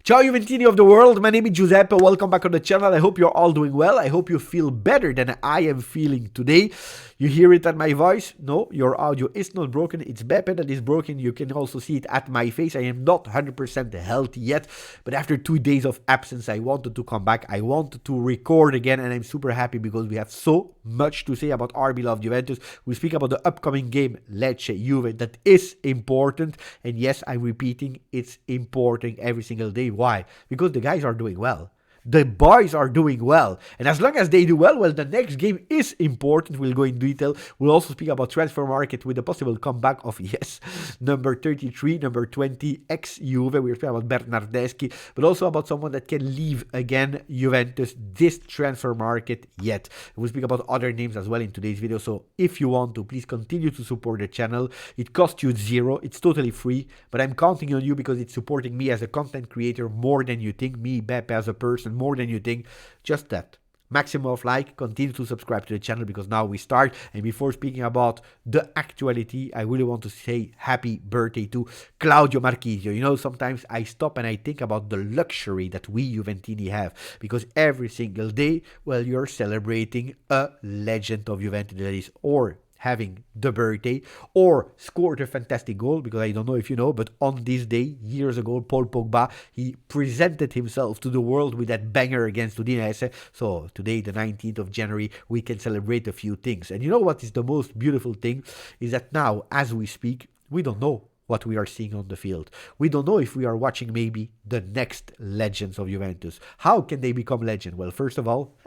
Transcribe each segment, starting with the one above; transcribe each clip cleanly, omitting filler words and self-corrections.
Ciao Juventini of the world, my name is Giuseppe, welcome back on the channel. I hope you're all doing well. I hope you feel better than I am feeling today. You hear it at my voice? No, your audio is not broken. It's Beppe that is broken. You can also see it at my face. I am not 100% healthy yet, but after 2 days of absence, I wanted to come back. I wanted to record again, and I'm super happy because we have so much to say about our beloved Juventus. We speak about the upcoming game, Lecce, Juve, that is important. And yes, I'm repeating, it's important every single day. Why? Because the guys are doing well. The boys are doing well. And as long as they do well, the next game is important. We'll go in detail. We'll also speak about transfer market with the possible comeback of, yes, number 33, number 20, ex-Juve. We're speaking about Bernardeschi, but also about someone that can leave again Juventus this transfer market yet. We'll speak about other names as well in today's video. So if you want to, please continue to support the channel. It costs you $0. It's totally free, but I'm counting on you because it's supporting me as a content creator more than you think, me, Beppe, as a person, more than you think. Just that. Maximum of like, continue to subscribe to the channel because now we start. And before speaking about the actuality, I really want to say happy birthday to Claudio Marchisio. You know, sometimes I stop and I think about the luxury that we Juventini have, because every single day, you're celebrating a legend of Juventus that is or having the birthday or scored a fantastic goal, because I don't know if you know, but on this day, years ago, Paul Pogba, he presented himself to the world with that banger against Udinese. So today, the 19th of January, we can celebrate a few things. And you know what is the most beautiful thing? Is that now, as we speak, we don't know what we are seeing on the field. We don't know if we are watching maybe the next legends of Juventus. How can they become legend? Well, first of all,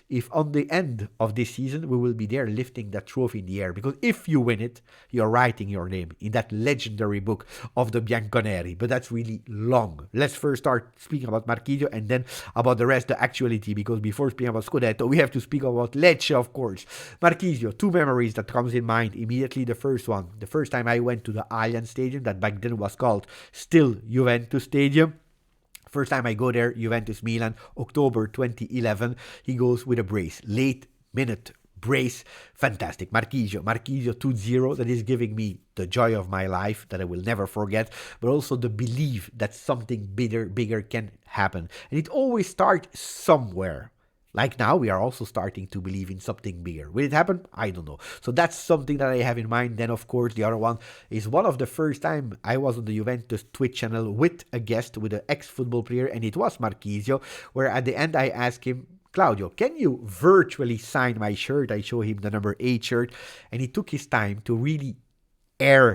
if on the end of this season, we will be there lifting that trophy in the air. Because if you win it, you're writing your name in that legendary book of the Bianconeri. But that's really long. Let's first start speaking about Marchisio and then about the rest, the actuality. Because before speaking about Scudetto, we have to speak about Lecce, of course. Marchisio, two memories that comes in mind immediately. The first one, the first time I went to the Allianz Stadium, that back then was called still Juventus Stadium. First time I go there, Juventus Milan, October 2011. He goes with a brace, late minute brace, fantastic. Marchisio 2-0, that is giving me the joy of my life that I will never forget, but also the belief that something bigger can happen. And it always starts somewhere. Like now, we are also starting to believe in something bigger. Will it happen? I don't know. So that's something that I have in mind. Then, of course, the other one is one of the first time I was on the Juventus Twitch channel with a guest, with an ex-football player, and it was Marchisio, where at the end I asked him, Claudio, can you virtually sign my shirt? I show him the number 8 shirt, and he took his time to really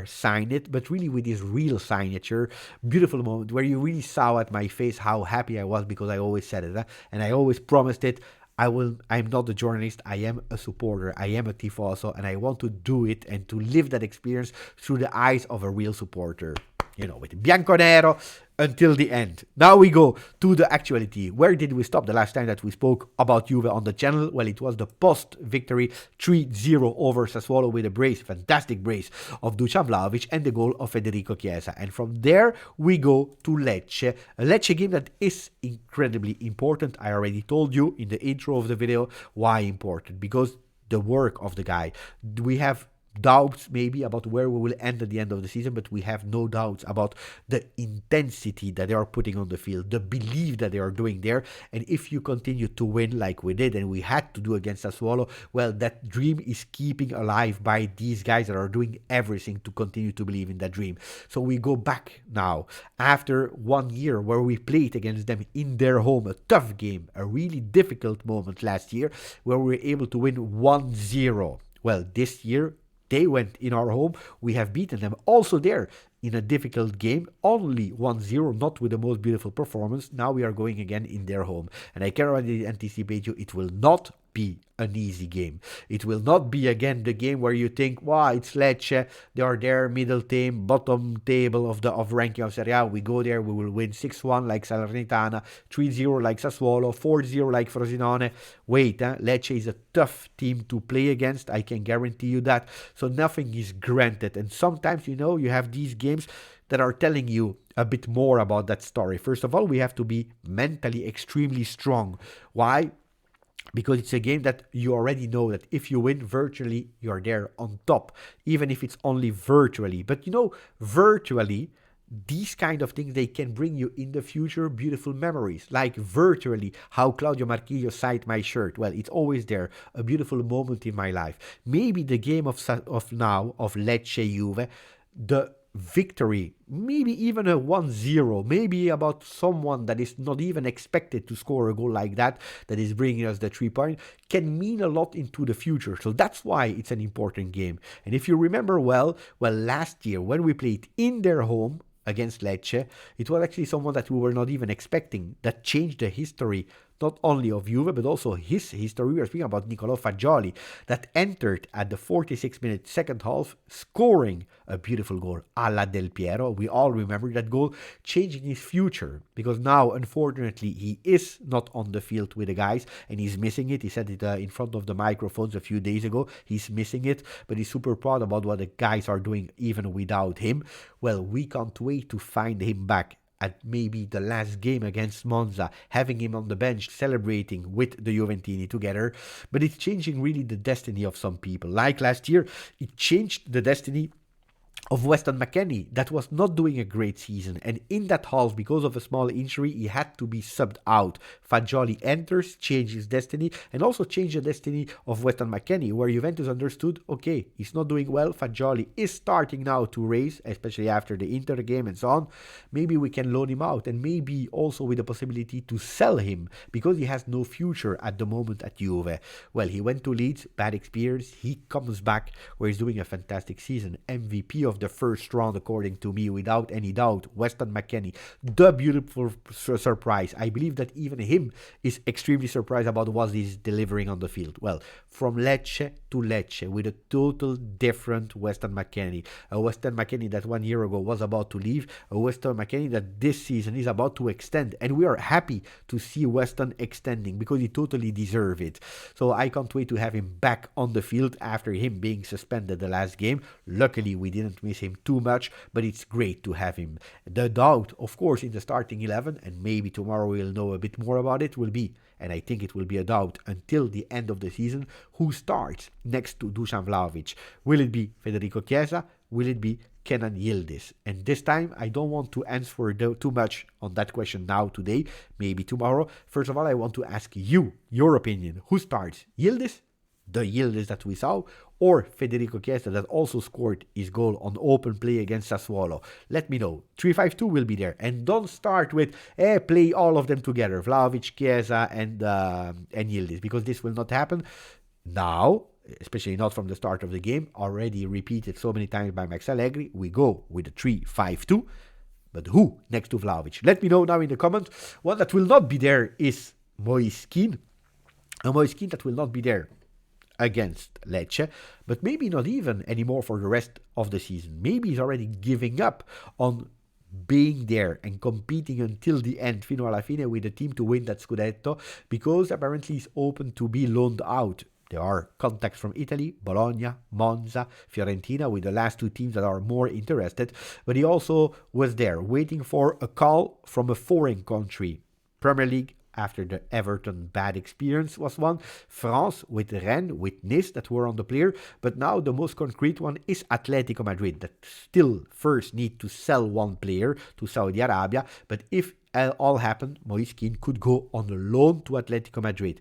sign it, but really with his real signature. Beautiful moment where you really saw at my face how happy I was, because I always said it, and I always promised it. I'm not a journalist, I am a supporter, I am a tifoso, and I want to do it and to live that experience through the eyes of a real supporter. You know, with Bianconero until the end. Now we go to the actuality. Where did we stop the last time that we spoke about Juve on the channel? Well, it was the post-victory 3-0 over Sassuolo with a brace, fantastic brace of Dusan Vlahovic and the goal of Federico Chiesa. And from there, we go to Lecce. A Lecce game that is incredibly important. I already told you in the intro of the video why important. Because the work of the guy. We have doubts maybe about where we will end at the end of the season, but we have no doubts about the intensity that they are putting on the field, the belief that they are doing there. And if you continue to win like we did and we had to do against Sassuolo, well, that dream is keeping alive by these guys that are doing everything to continue to believe in that dream. So we go back now after 1 year where we played against them in their home, a tough game, a really difficult moment last year where we were able to win 1-0. Well, this year they went in our home. We have beaten them also there in a difficult game, only 1-0, not with the most beautiful performance. Now we are going again in their home. And I can already anticipate you, it will not be an easy game. It will not be again the game where you think, wow, it's Lecce, they are there, middle team, bottom table of ranking of Serie A. We go there, we will win 6-1 like Salernitana, 3-0 like Sassuolo, 4-0 like Frosinone. Wait, Lecce is a tough team to play against, I can guarantee you that. So nothing is granted. And sometimes, you know, you have these games that are telling you a bit more about that story. First of all, we have to be mentally extremely strong. Why? Because it's a game that you already know that if you win virtually, you're there on top, even if it's only virtually. But you know, virtually, these kind of things, they can bring you in the future beautiful memories, like virtually how Claudio Marchisio signed my shirt. Well, it's always there, a beautiful moment in my life. Maybe the game of now, of Lecce Juve, the victory, maybe even a 1-0, maybe about someone that is not even expected to score a goal like that is bringing us the 3 point, can mean a lot into the future. So that's why it's an important game. And if you remember well, last year when we played in their home against Lecce, it was actually someone that we were not even expecting, that changed the history not only of Juve, but also his history. We are speaking about Niccolò Fagioli, that entered at the 46-minute second half, scoring a beautiful goal, alla Del Piero. We all remember that goal, changing his future, because now, unfortunately, he is not on the field with the guys, and he's missing it. He said it in front of the microphones a few days ago. He's missing it, but he's super proud about what the guys are doing even without him. Well, we can't wait to find him back at maybe the last game against Monza, having him on the bench celebrating with the Juventini together. But it's changing really the destiny of some people. Like last year, it changed the destiny of Weston McKennie, that was not doing a great season, and in that half, because of a small injury, he had to be subbed out. Fagioli enters, changes destiny, and also changed the destiny of Weston McKennie, where Juventus understood, okay, he's not doing well, Fagioli is starting now to raise, especially after the Inter game and so on. Maybe we can loan him out, and maybe also with the possibility to sell him, because he has no future at the moment at Juve. Well, he went to Leeds, bad experience, he comes back, where he's doing a fantastic season, MVP of the first round, according to me, without any doubt. Weston McKennie, the beautiful surprise. I believe that even him is extremely surprised about what he's delivering on the field. Well, from Lecce to Lecce, with a total different Weston McKennie. A Weston McKennie that 1 year ago was about to leave, a Weston McKennie that this season is about to extend, and we are happy to see Weston extending, because he totally deserves it. So I can't wait to have him back on the field after him being suspended the last game. Luckily, we didn't miss him too much, but it's great to have him. The doubt, of course, in the starting 11, and maybe tomorrow we'll know a bit more about it, will be, and I think it will be a doubt until the end of the season, who starts next to Dusan Vlahovic. Will it be Federico Chiesa? Will it be Kenan Yildiz? And this time, I don't want to answer too much on that question now, today, maybe tomorrow. First of all, I want to ask you, your opinion. Who starts? Yildiz? The Yildiz that we saw, or Federico Chiesa that also scored his goal on open play against Sassuolo? Let me know. 3-5-2 will be there. And don't start with, play all of them together, Vlahovic, Chiesa, and Yildiz, because this will not happen now, especially not from the start of the game. Already repeated so many times by Max Allegri, we go with a 3-5-2. But who next to Vlahovic? Let me know now in the comments. One that will not be there is Moise Kean. A Moise Kean that will not be there against Lecce, but maybe not even anymore for the rest of the season. Maybe he's already giving up on being there and competing until the end, fino alla fine, with the team to win that Scudetto, because apparently he's open to be loaned out. There are contacts from Italy, Bologna, Monza, Fiorentina, with the last two teams that are more interested, but he also was there waiting for a call from a foreign country. Premier League, after the Everton bad experience was one, France with Rennes, with Nice that were on the player, but now the most concrete one is Atletico Madrid, that still first need to sell one player to Saudi Arabia, but if all happened, Moise Kean could go on a loan to Atletico Madrid.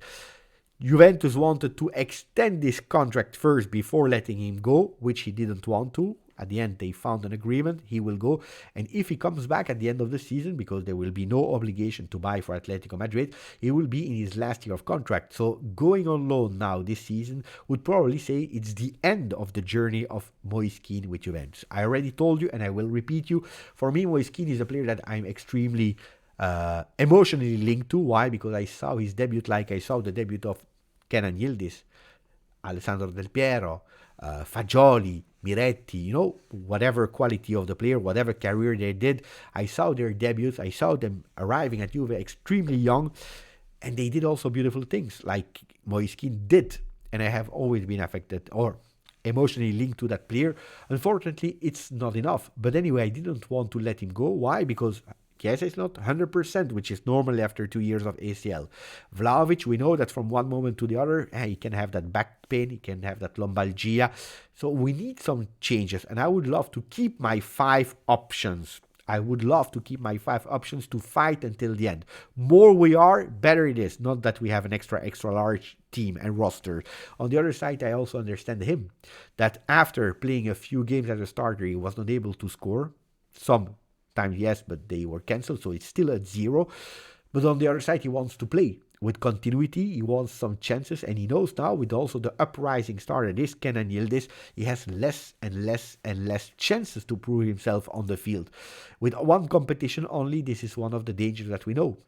Juventus wanted to extend this contract first before letting him go, which he didn't want to. At the end, they found an agreement. He will go. And if he comes back at the end of the season, because there will be no obligation to buy for Atletico Madrid, he will be in his last year of contract. So going on loan now this season would probably say it's the end of the journey of Moise Kean with Juventus. I already told you, and I will repeat you. For me, Moise Kean is a player that I'm extremely emotionally linked to. Why? Because I saw his debut like I saw the debut of Kenan Yildiz, Alessandro Del Piero, Fagioli, Miretti, whatever quality of the player, whatever career they did, I saw their debuts, I saw them arriving at Juve extremely young, and they did also beautiful things like Moise Kean did, and I have always been affected or emotionally linked to that player. Unfortunately, it's not enough, but anyway, I didn't want to let him go. Why? Because Chiesa is not 100%, which is normally after 2 years of ACL. Vlahovic, we know that from one moment to the other, he can have that back pain, he can have that lombalgia. So we need some changes, and I would love to keep my 5 options I would love to keep my 5 options to fight until the end. More we are, better it is. Not that we have an extra large team and roster. On the other side, I also understand him. That after playing a few games as a starter, he was not able to score. Sometimes yes, but they were cancelled, so it's still at 0. But on the other side, he wants to play. With continuity, he wants some chances, and he knows now with also the uprising star that is Kenan Yildiz, he has less and less and less chances to prove himself on the field. With one competition only, this is one of the dangers that we know.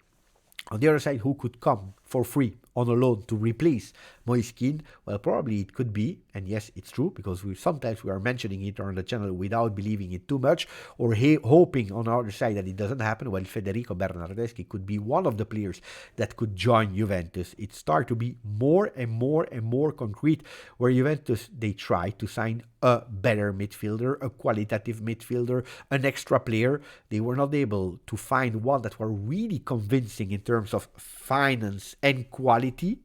On the other side, who could come for free on a loan to replace Moise Kean? Well, probably it could be, and yes, it's true, because sometimes we are mentioning it on the channel without believing it too much, or hoping on the other side that it doesn't happen. Well, Federico Bernardeschi could be one of the players that could join Juventus. It starts to be more and more and more concrete, where Juventus, they try to sign a better midfielder, a qualitative midfielder, an extra player. They were not able to find one that were really convincing in terms of finance and quality,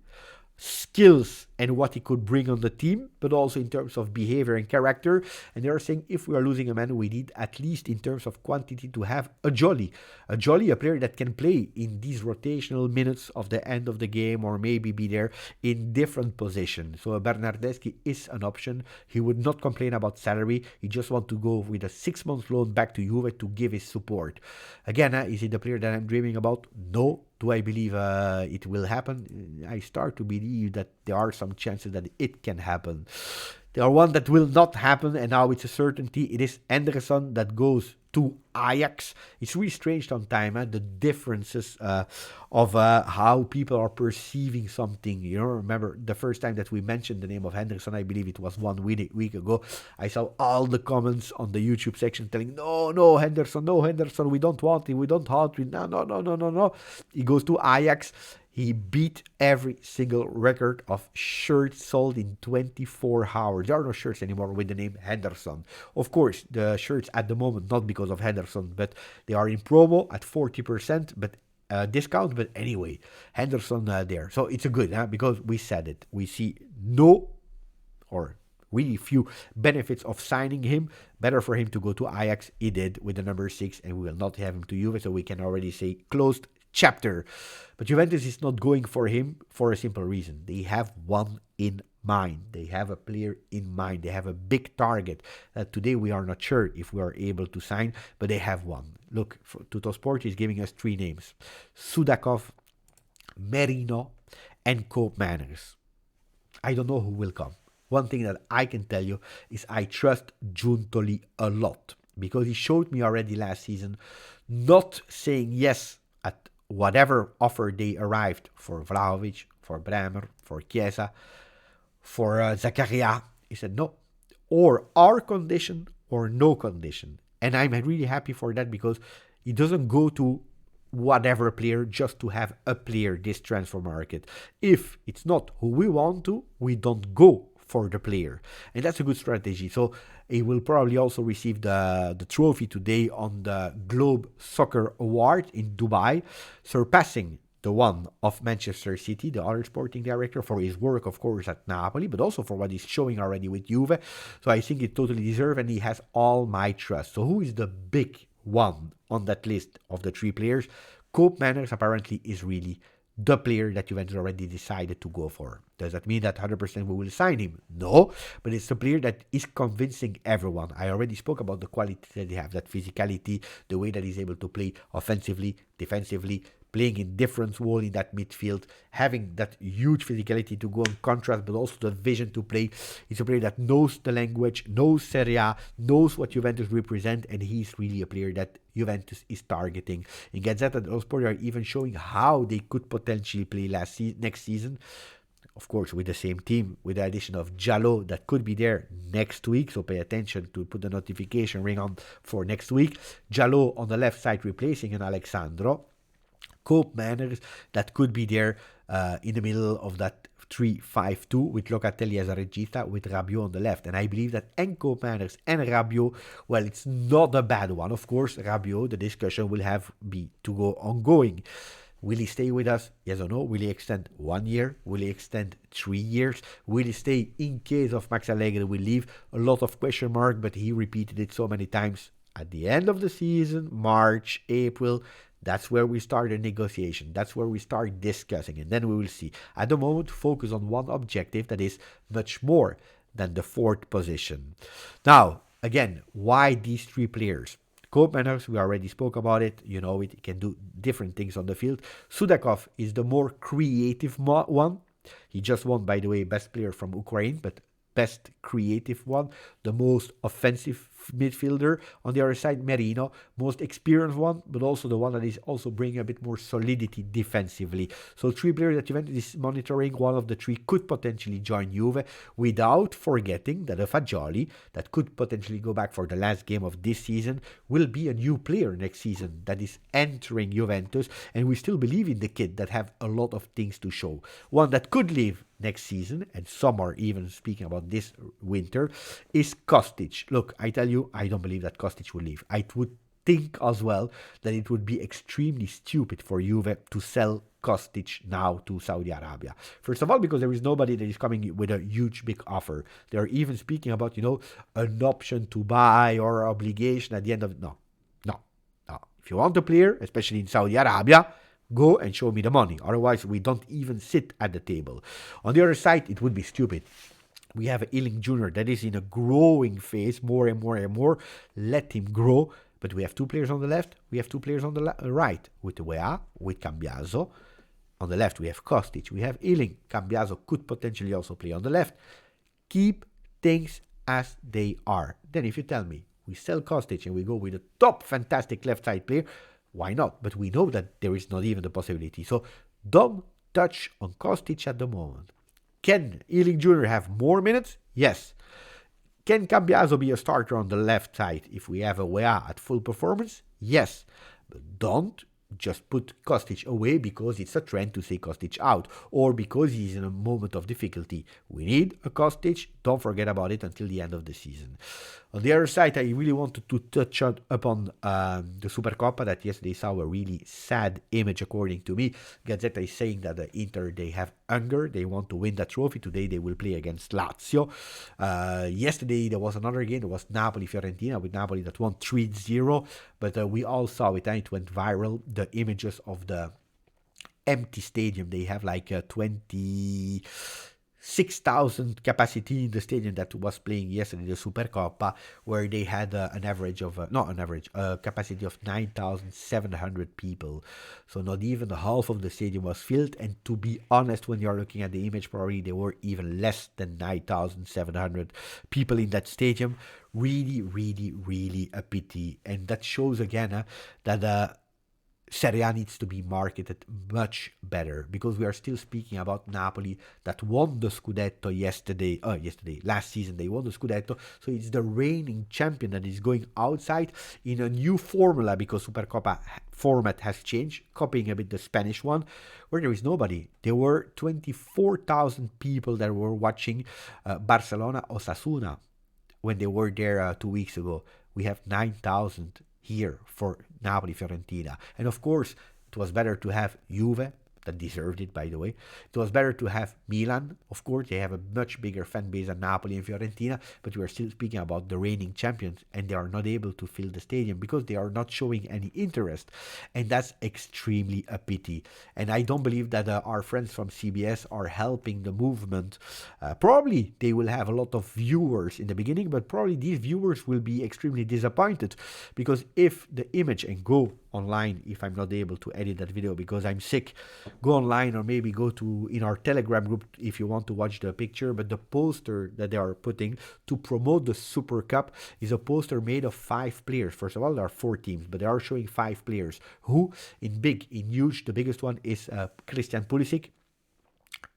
skills, and what he could bring on the team, but also in terms of behavior and character. And they are saying if we are losing a man, we need at least in terms of quantity to have a player that can play in these rotational minutes of the end of the game, or maybe be there in different positions. So Bernardeschi is an option. He would not complain about salary. He just want to go with a 6-month loan back to Juve to give his support. Again, is he the player that I'm dreaming about? No. Do I believe it will happen? I start to believe that there are some chances that it can happen. There are one that will not happen, and now it's a certainty. It is Henderson that goes to Ajax. It's really strange sometimes, the differences of how people are perceiving something. You know, remember the first time that we mentioned the name of Henderson, I believe it was 1 week ago. I saw all the comments on the YouTube section telling, no, Henderson, we don't want him, we don't want him, no. He goes to Ajax. He beat every single record of shirts sold in 24 hours. There are no shirts anymore with the name Henderson. Of course, the shirts at the moment, not because of Henderson, but they are in promo at 40%, but discount. But anyway, Henderson there. So it's a good, because we said it. We see no or really few benefits of signing him. Better for him to go to Ajax. He did with the number 6, and we will not have him to Juve, so we can already say closed chapter. But Juventus is not going for him for a simple reason. They have one in mind. They have a player in mind. They have a big target. Today we are not sure if we are able to sign, but they have one. Look, Tuttosport is giving us 3 names. Sudakov, Merino, and Koopmeiners. I don't know who will come. One thing that I can tell you is I trust Giuntoli a lot, because he showed me already last season not saying yes at whatever offer they arrived for Vlahovic, for Bremer, for Chiesa, for Zakaria. He said no, or our condition or no condition. And I'm really happy for that, because he doesn't go to whatever player just to have a player this transfer market. If it's not who we want to, we don't go for the player, and that's a good strategy. So he will probably also receive the trophy today on the Globe Soccer Award in Dubai, surpassing the one of Manchester City, the other sporting director, for his work, of course, at Napoli, but also for what he's showing already with Juve. So I think it totally deserves, and he has all my trust. So who is the big one on that list of the 3 players? Koopmeiners apparently is really the player that Juventus already decided to go for. Does that mean that 100% we will sign him? No, but it's a player that is convincing everyone. I already spoke about the quality that they have, that physicality, the way that he's able to play offensively, defensively, playing in different roles in that midfield, having that huge physicality to go on contrast, but also the vision to play. He's a player that knows the language, knows Serie A, knows what Juventus represent, and he's really a player that Juventus is targeting. In Gazzetta dello Sport are even showing how they could potentially play next season. Of course, with the same team, with the addition of Jallo that could be there next week. So pay attention to put the notification ring on for next week. Jallo on the left side replacing an Alexandro. Koopmeiners that could be there in the middle of that 3-5-2 with Locatelli as a regista, with Rabiot on the left. And I believe that Koopmeiners and Rabiot, well, it's not a bad one. Of course, Rabiot, the discussion will be to go ongoing. Will he stay with us? Yes or no? Will he extend 1 year? Will he extend 3 years? Will he stay in case of Max Allegri will leave? A lot of question mark, but he repeated it so many times. At the end of the season, March, April, that's where we start a negotiation. That's where we start discussing, and then we will see. At the moment, focus on one objective that is much more than the 4th position. Now, again, why these 3 players? Koopmeiners, we already spoke about it. You know it. He can do different things on the field. Sudakov is the more creative one. He just won, by the way, best player from Ukraine, but best creative one, the most offensive midfielder. On the other side, Merino, most experienced one, but also the one that is also bringing a bit more solidity defensively. So 3 players that Juventus is monitoring. One of the 3 could potentially join Juve, without forgetting that a Fagioli, that could potentially go back for the last game of this season, will be a new player next season that is entering Juventus, and we still believe in the kid that have a lot of things to show. One that could leave next season, and some are even speaking about this winter, is Kostic. Look, I tell you, I don't believe that Kostic will leave. I would think as well that it would be extremely stupid for Juve to sell Kostic now to Saudi Arabia. First of all, because there is nobody that is coming with a huge big offer. They are even speaking about, an option to buy or obligation at the end of... No. If you want a player, especially in Saudi Arabia, go and show me the money. Otherwise, we don't even sit at the table. On the other side, it would be stupid. We have Ealing Jr. that is in a growing phase, more and more and more. Let him grow. But we have 2 players on the left. We have 2 players on the right. With Weah, with Cambiaso. On the left, we have Kostic. We have Ealing. Cambiaso could potentially also play on the left. Keep things as they are. Then if you tell me, we sell Kostic and we go with a top fantastic left side player, why not? But we know that there is not even the possibility. So don't touch on Kostic at the moment. Can Ealing Jr. have more minutes? Yes. Can Cambiaso be a starter on the left side if we have a Weah at full performance? Yes. But don't just put Kostic away because it's a trend to say Kostic out, or because he's in a moment of difficulty. We need a Kostic. Don't forget about it until the end of the season. On the other side, I really wanted to touch upon the Supercoppa that yesterday saw a really sad image, according to me. Gazzetta is saying that the Inter, they have hunger. They want to win that trophy. Today they will play against Lazio. Yesterday there was another game. There was Napoli-Fiorentina, with Napoli that won 3-0. But we all saw it and it went viral. The images of the empty stadium. They have like 26,000 capacity in the stadium that was playing yesterday, the Supercoppa, where they had a capacity of 9,700 people. So not even half of the stadium was filled. And to be honest, when you're looking at the image, probably there were even less than 9,700 people in that stadium. Really, really, really a pity. And that shows again that Serie A needs to be marketed much better, because we are still speaking about Napoli that won the Scudetto last season they won the Scudetto, so it's the reigning champion that is going outside in a new formula, because Supercoppa format has changed, copying a bit the Spanish one, where there is nobody. There were 24,000 people that were watching Barcelona Osasuna when they were there 2 weeks ago. We have 9,000 here for Napoli-Fiorentina. And of course, it was better to have Juve, that deserved it, by the way. It was better to have Milan. Of course, they have a much bigger fan base than Napoli and Fiorentina, but we are still speaking about the reigning champions, and they are not able to fill the stadium because they are not showing any interest. And that's extremely a pity. And I don't believe that our friends from CBS are helping the movement. Probably they will have a lot of viewers in the beginning, but probably these viewers will be extremely disappointed, because if the image, and go online if I'm not able to edit that video because I'm sick, go online, or maybe go to in our Telegram group if you want to watch the picture. But the poster that they are putting to promote the Super Cup is a poster made of 5 players. First of all, there are 4 teams, but they are showing 5 players who, in huge, the biggest one is Christian Pulisic.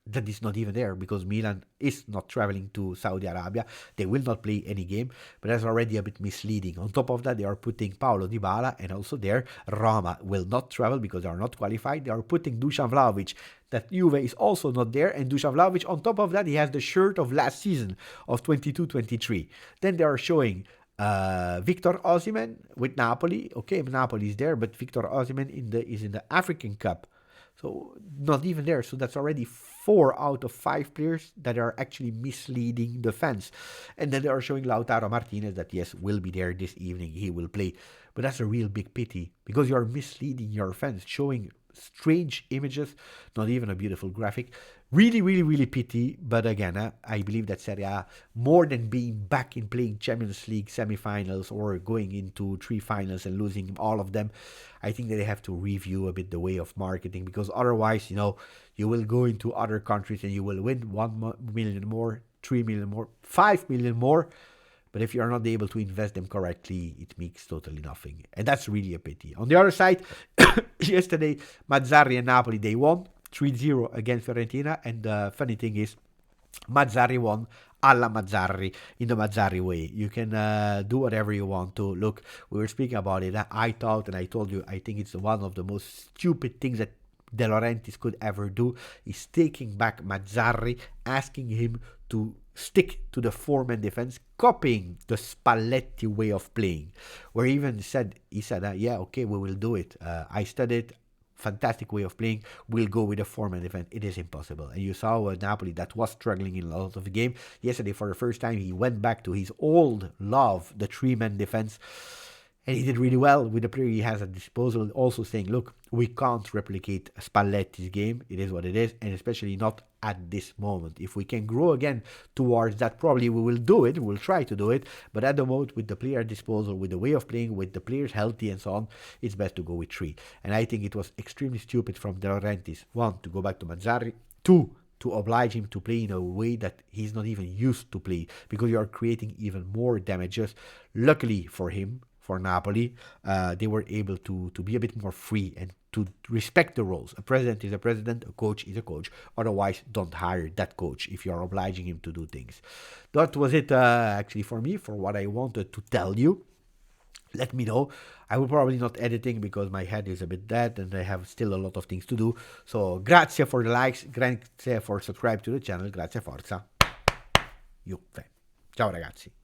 That is not even there because Milan is not traveling to Saudi Arabia. They will not play any game, but that's already a bit misleading. On top of that, they are putting Paulo Dybala, and also there, Roma will not travel because they are not qualified. They are putting Dusan Vlahovic, that Juve is also not there, and Dusan Vlahovic, on top of that, he has the shirt of last season of 22-23. Then they are showing Victor Osimhen with Napoli. Okay, Napoli is there, but Victor Osimhen is in the African Cup. So not even there. So that's already 4 out of 5 players that are actually misleading the fans. And then they are showing Lautaro Martinez that yes, will be there this evening. He will play. But that's a real big pity because you are misleading your fans, showing strange images, not even a beautiful graphic. Really, really, really pity. But again, I believe that Serie A, more than being back in playing Champions League semifinals or going into 3 finals and losing all of them, I think that they have to review a bit the way of marketing, because otherwise, you will go into other countries and you will win 1 million more, 3 million more, 5 million more. But if you are not able to invest them correctly, it makes totally nothing. And that's really a pity. On the other side, yesterday, Mazzarri and Napoli, they won 3-0 against Fiorentina. And the funny thing is, Mazzarri won alla Mazzarri, in the Mazzarri way. You can do whatever you want to. Look, we were speaking about it. I thought, and I told you, I think it's one of the most stupid things that De Laurentiis could ever do, is taking back Mazzarri, asking him to stick to the four-man defense, copying the Spalletti way of playing, where he said, yeah, okay, we will do it. I studied, fantastic way of playing, we'll go with a four-man defense. It is impossible. And you saw Napoli that was struggling in a lot of the game. Yesterday, for the first time, he went back to his old love, the three-man defense. And he did really well with the player he has at disposal, also saying, look, we can't replicate Spalletti's game. It is what it is, and especially not at this moment. If we can grow again towards that, probably we will do it. We'll try to do it. But at the moment, with the player at disposal, with the way of playing, with the players healthy and so on, it's best to go with 3. And I think it was extremely stupid from De Laurentiis, 1, to go back to Mazzarri, 2, to oblige him to play in a way that he's not even used to play, because you are creating even more damages. Luckily for him, for Napoli, they were able to be a bit more free and to respect the roles. A president is a president, a coach is a coach. Otherwise, don't hire that coach if you're obliging him to do things. That was it actually for me, for what I wanted to tell you. Let me know. I will probably not editing because my head is a bit dead and I have still a lot of things to do. So, grazie for the likes, grazie for subscribe to the channel, grazie forza. Juve. Ciao ragazzi.